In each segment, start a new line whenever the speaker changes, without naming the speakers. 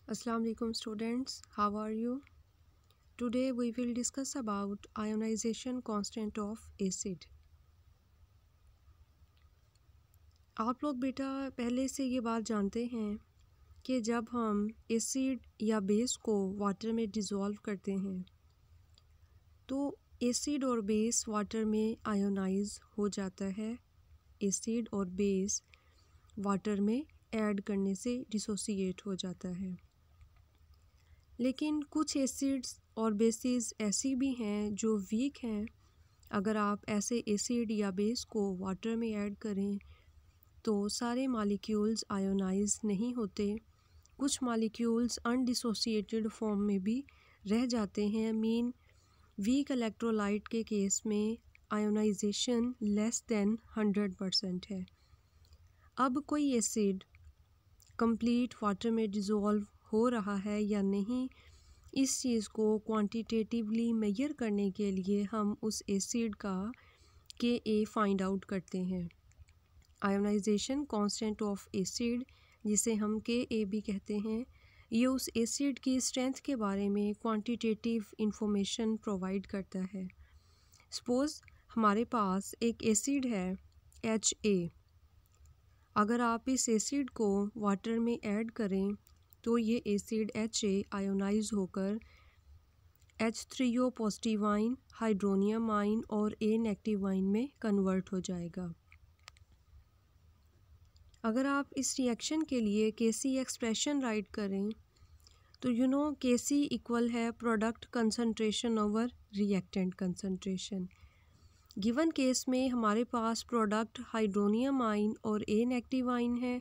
Assalamu alaikum students, how are you? Today we will discuss about ionization constant of acid. आप लोग बेटा पहले से ये बात जानते हैं कि जब हम एसिड या बेस को वाटर में डिज़ोल्व करते हैं तो एसिड और बेस वाटर में आयोनाइज हो जाता है। एसिड और बेस वाटर में ऐड करने से डिसोसिएट हो जाता है। लेकिन कुछ एसिड्स और बेसिस ऐसी भी हैं जो वीक हैं। अगर आप ऐसे एसिड या बेस को वाटर में ऐड करें तो सारे मॉलिक्यूल्स आयोनाइज नहीं होते। कुछ मॉलिक्यूल्स अनडिसोसिएटेड फॉर्म में भी रह जाते हैं। मीन वीक इलेक्ट्रोलाइट के केस में आयोनाइजेशन लेस देन 100% है। अब कोई एसिड कंप्लीट वाटर में डिज़ोल्व हो रहा है या नहीं, इस चीज़ को क्वांटिटेटिवली मेजर करने के लिए हम उस एसिड का Ka फाइंड आउट करते हैं। आयोनाइजेशन कांस्टेंट ऑफ एसिड, जिसे हम Ka भी कहते हैं, ये उस एसिड की स्ट्रेंथ के बारे में क्वांटिटेटिव इंफॉर्मेशन प्रोवाइड करता है। सपोज़ हमारे पास एक एसिड है Ha। अगर आप इस एसिड को वाटर में ऐड करें तो ये एसिड Ha आयोनाइज होकर H3O पॉजिटिव आइन, हाइड्रोनियम आइन और A नेगेटिव आइन में कन्वर्ट हो जाएगा। अगर आप इस रिएक्शन के लिए Kc एक्सप्रेशन राइट करें तो Kc इक्वल है product concentration over reactant concentration. Given case में हमारे पास प्रोडक्ट हाइड्रोनियम आइन और A नेगेटिव आइन है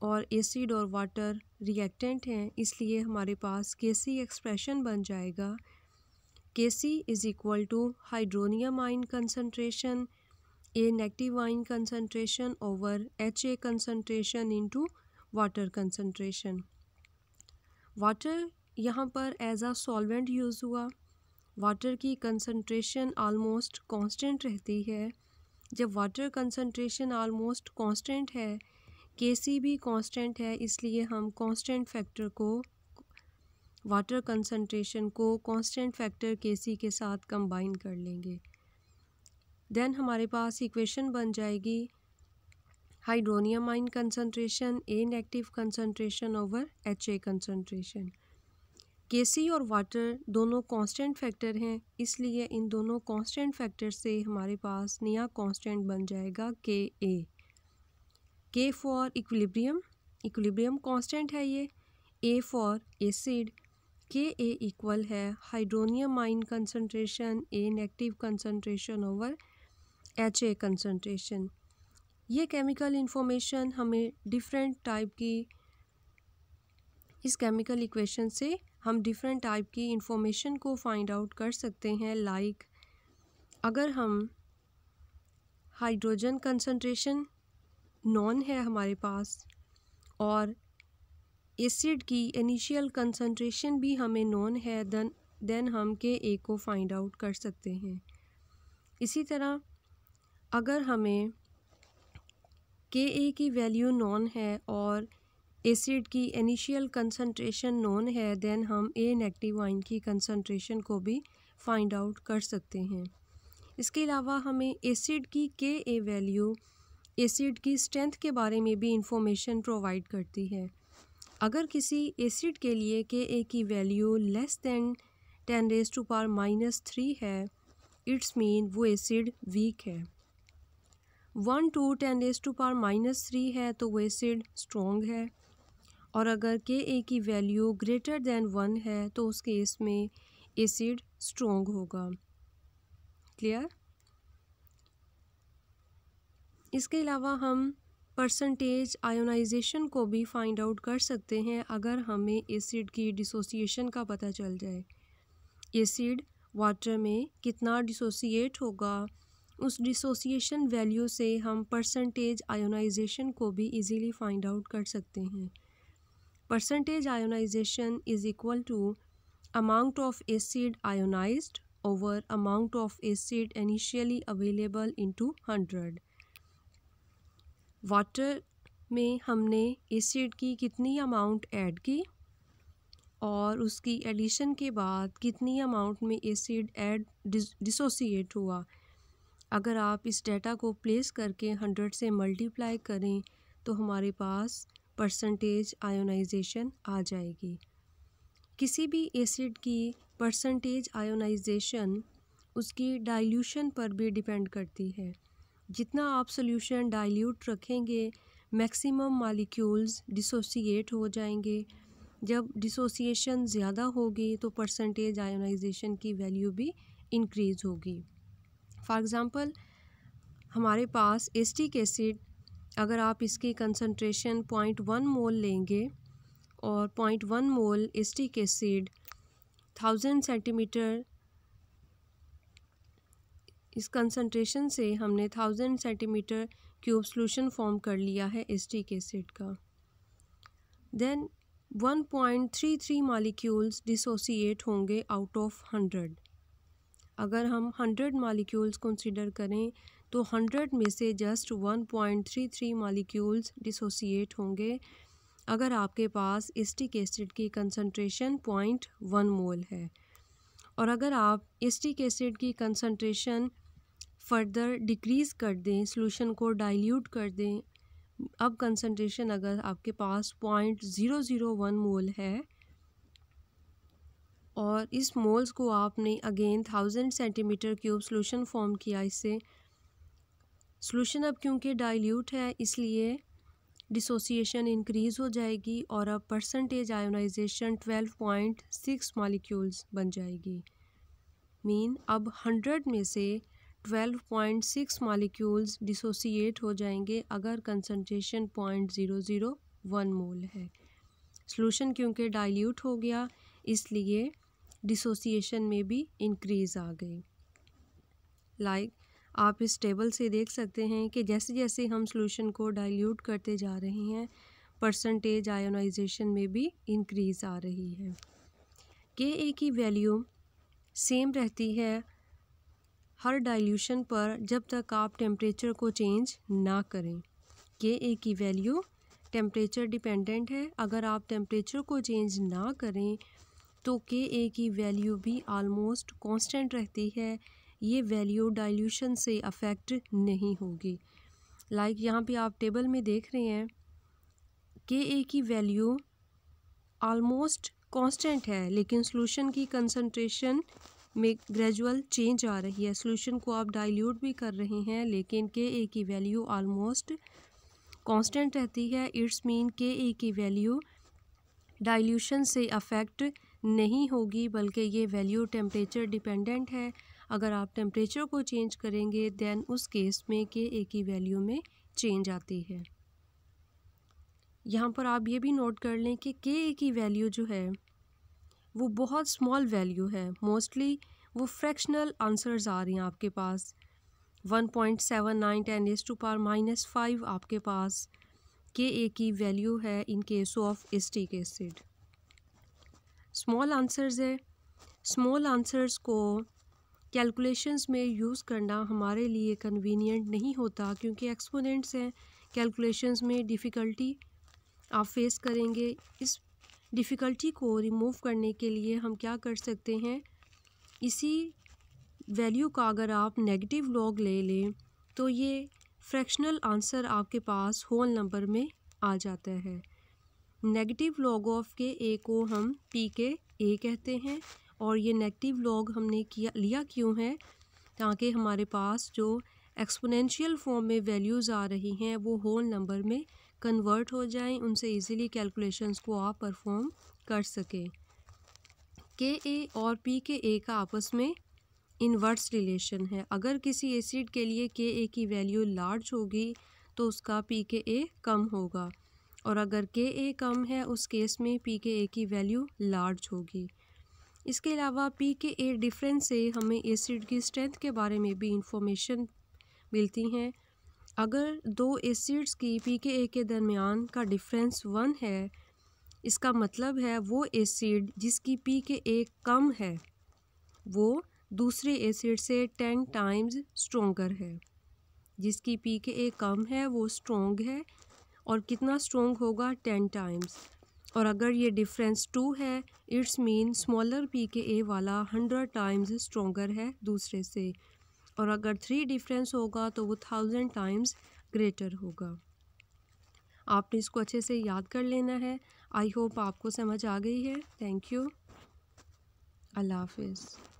और एसिड और वाटर रिएक्टेंट हैं, इसलिए हमारे पास Kc एक्सप्रेशन बन जाएगा Kc is equal to hydronium ion concentration A negative ion concentration over Ha concentration into water concentration. Water यहाँ पर एज अ सॉल्वेंट यूज़ हुआ। वाटर की कंसंट्रेशन आलमोस्ट कांस्टेंट रहती है। जब वाटर कंसंट्रेशन आलमोस्ट कांस्टेंट है, Kc भी constant है, इसलिए हम कांस्टेंट फैक्टर को वाटर कंसंट्रेशन को कांस्टेंट फैक्टर Kc के साथ कंबाइन कर लेंगे। देन हमारे पास इक्वेशन बन जाएगी hydronium ion concentration A negative concentration over Ha concentration. Kc और वाटर दोनों कांस्टेंट फैक्टर हैं, इसलिए इन दोनों कांस्टेंट फैक्टर से हमारे पास नया कांस्टेंट बन जाएगा Ka। K for equilibrium, equilibrium constant है ये। A for acid, Ka equal है hydronium ion concentration A negative concentration over Ha concentration. ये केमिकल इंफॉर्मेशन हमें डिफरेंट टाइप की, इस केमिकल इक्वेशन से हम डिफरेंट टाइप की इंफॉर्मेशन को फाइंड आउट कर सकते हैं। लाइक अगर हम हाइड्रोजन कंसंट्रेशन नॉन है हमारे पास और एसिड की इनिशियल कंसंट्रेशन भी हमें नॉन है, देन हम Ka को फाइंड आउट कर सकते हैं। इसी तरह अगर हमें Ka की वैल्यू नॉन है और एसिड की इनिशियल कंसंट्रेशन नॉन है, देन हम A नेगेटिव आइन की कंसंट्रेशन को भी फाइंड आउट कर सकते हैं। इसके अलावा हमें एसिड की Ka वैल्यू एसिड की स्ट्रेंथ के बारे में भी इंफॉर्मेशन प्रोवाइड करती है। अगर किसी एसिड के लिए Ka की वैल्यू लेस देन 10⁻³ है, इट्स मीन वो एसिड वीक है। 1 to 10⁻³ है तो वो एसिड स्ट्रॉन्ग है। और अगर Ka की वैल्यू ग्रेटर देन 1 है तो उस केस में एसिड स्ट्रॉन्ग होगा। क्लियर? इसके अलावा हम परसेंटेज आयोनाइजेशन को भी फाइंड आउट कर सकते हैं अगर हमें एसिड की डिसोसिएशन का पता चल जाए। एसिड वाटर में कितना डिसोसिएट होगा, उस डिसोसिएशन वैल्यू से हम परसेंटेज आयोनाइजेशन को भी इजीली फाइंड आउट कर सकते हैं। Percentage ionization is equal to amount of acid ionized over amount of acid initially available into 100। Water में हमने एसिड की कितनी अमाउंट ऐड की, और उसकी एडिशन के बाद कितनी अमाउंट में एसिड ऐड डिसोसिएट हुआ, अगर आप इस डेटा को प्लेस करके 100 से मल्टीप्लाई करें तो हमारे पास परसेंटेज आयोनाइजेशन आ जाएगी। किसी भी एसिड की परसेंटेज आयोनाइजेशन उसकी डाइल्यूशन पर भी डिपेंड करती है। जितना आप सॉल्यूशन डाइल्यूट रखेंगे मैक्सिमम मॉलिक्यूल्स डिसोसिएट हो जाएंगे। जब डिसोसिएशन ज़्यादा होगी तो परसेंटेज आयोनाइजेशन की वैल्यू भी इंक्रीज़ होगी। फॉर एग्ज़ाम्पल हमारे पास एसिटिक एसिड, अगर आप इसकी कंसंट्रेशन 0.1 मोल लेंगे और 0.1 मोल एसिटिक एसिड 1000 सेंटीमीटर, इस कंसंट्रेशन से हमने 1000 सेंटीमीटर क्यूब सॉल्यूशन फॉर्म कर लिया है एसिटिक एसिड का। देन 1.33 मॉलिक्यूल्स डिसोसिएट होंगे आउट ऑफ 100। अगर हम 100 मॉलिक्यूल्स कंसीडर करें तो 100 में से जस्ट 1.33 मॉलिक्यूल्स डिसोसिएट होंगे अगर आपके पास एसिटिक एसिड की कंसंट्रेशन 0.1 मोल है। और अगर आप एसिटिक एसिड की कंसंट्रेशन फर्दर डिक्रीज़ कर दें, सॉल्यूशन को डाइल्यूट कर दें, अब कंसंट्रेशन अगर आपके पास 0.001 मोल है और इस मोल्स को आपने again 1000 centimetre cube solution form किया, इससे सॉल्यूशन अब क्योंकि डाइल्यूट है इसलिए डिसोसिएशन इंक्रीज़ हो जाएगी और अब परसेंटेज आयोनाइजेशन 12.6 मॉलिक्यूल्स बन जाएगी। मीन अब 100 में से 12.6 मॉलिक्यूल्स डिसोसिएट हो जाएंगे अगर कंसंट्रेशन 0.001 मोल है। सॉल्यूशन क्योंकि डाइल्यूट हो गया इसलिए डिसोसिएशन में भी इंक्रीज़ आ गई। लाइक आप इस टेबल से देख सकते हैं कि जैसे जैसे हम सॉल्यूशन को डाइल्यूट करते जा रहे हैं परसेंटेज आयोनाइजेशन में भी इंक्रीज़ आ रही है। के की वैल्यू सेम रहती है हर डाइल्यूशन पर जब तक आप टेम्परेचर को चेंज ना करें। के की वैल्यू टेम्परेचर डिपेंडेंट है। अगर आप टेम्परेचर को चेंज ना करें तो के की वैल्यू भी आलमोस्ट कांस्टेंट रहती है। ये वैल्यू डाइल्यूशन से अफेक्ट नहीं होगी। लाइक यहाँ पे आप टेबल में देख रहे हैं के की वैल्यू आलमोस्ट कांस्टेंट है लेकिन सॉल्यूशन की कंसंट्रेशन में ग्रेजुअल चेंज आ रही है। सॉल्यूशन को आप डाइल्यूट भी कर रहे हैं लेकिन के की वैल्यू आलमोस्ट कांस्टेंट रहती है। इट्स मीन के की वैल्यू डाइल्यूशन से अफेक्ट नहीं होगी बल्कि ये वैल्यू टेम्परेचर डिपेंडेंट है। अगर आप टेम्परेचर को चेंज करेंगे दैन उस केस में के की वैल्यू में चेंज आती है। यहाँ पर आप ये भी नोट कर लें कि के की वैल्यू जो है वो बहुत स्मॉल वैल्यू है। मोस्टली वो फ्रैक्शनल आंसर्स आ रही हैं आपके पास। 1.79 10⁻⁻5 आपके पास के की वैल्यू है in case of acetic acid. Small answers है। स्मॉल आंसर्स को कैलकुलेशंस में यूज़ करना हमारे लिए कन्वीनियंट नहीं होता क्योंकि एक्सपोनेंट्स हैं। कैलकुलेशंस में डिफ़िकल्टी आप फेस करेंगे। इस डिफ़िकल्टी को रिमूव करने के लिए हम क्या कर सकते हैं, इसी वैल्यू का अगर आप नेगेटिव लॉग ले लें तो ये फ्रैक्शनल आंसर आपके पास होल नंबर में आ जाता है। नेगेटिव लॉग ऑफ के को हम पी के ए कहते हैं और ये नेगेटिव लॉग हमने लिया क्यों है, ताकि हमारे पास जो एक्सपोनेंशियल फॉर्म में वैल्यूज़ आ रही हैं वो होल नंबर में कन्वर्ट हो जाएं, उनसे इजीली कैलकुलेशंस को आप परफॉर्म कर सकें। के और पी के ए का आपस में इन्वर्स रिलेशन है। अगर किसी एसिड के लिए के की वैल्यू लार्ज होगी तो उसका पी के ए कम होगा और अगर के कम है उस केस में पी के की वैल्यू लार्ज होगी। इसके अलावा पी के ए डिफरेंस से हमें एसिड की स्ट्रेंथ के बारे में भी इंफॉर्मेशन मिलती हैं। अगर दो एसिड्स की पी के दरमियान का डिफरेंस 1 है, इसका मतलब है वो एसिड जिसकी पी के कम है वो दूसरे एसिड से 10 टाइम्स स्ट्रोंगर है। जिसकी पी के कम है वो स्ट्रोंग है और कितना स्ट्रोंग होगा, 10 टाइम्स। और अगर ये डिफरेंस 2 है, इट्स मीन स्मॉलर pKa वाला 100 टाइम्स स्ट्रॉन्गर है दूसरे से, और अगर 3 डिफरेंस होगा तो वो 1000 टाइम्स ग्रेटर होगा। आपने इसको अच्छे से याद कर लेना है। आई होप आपको समझ आ गई है। Thank you. अल्लाह हाफिज़।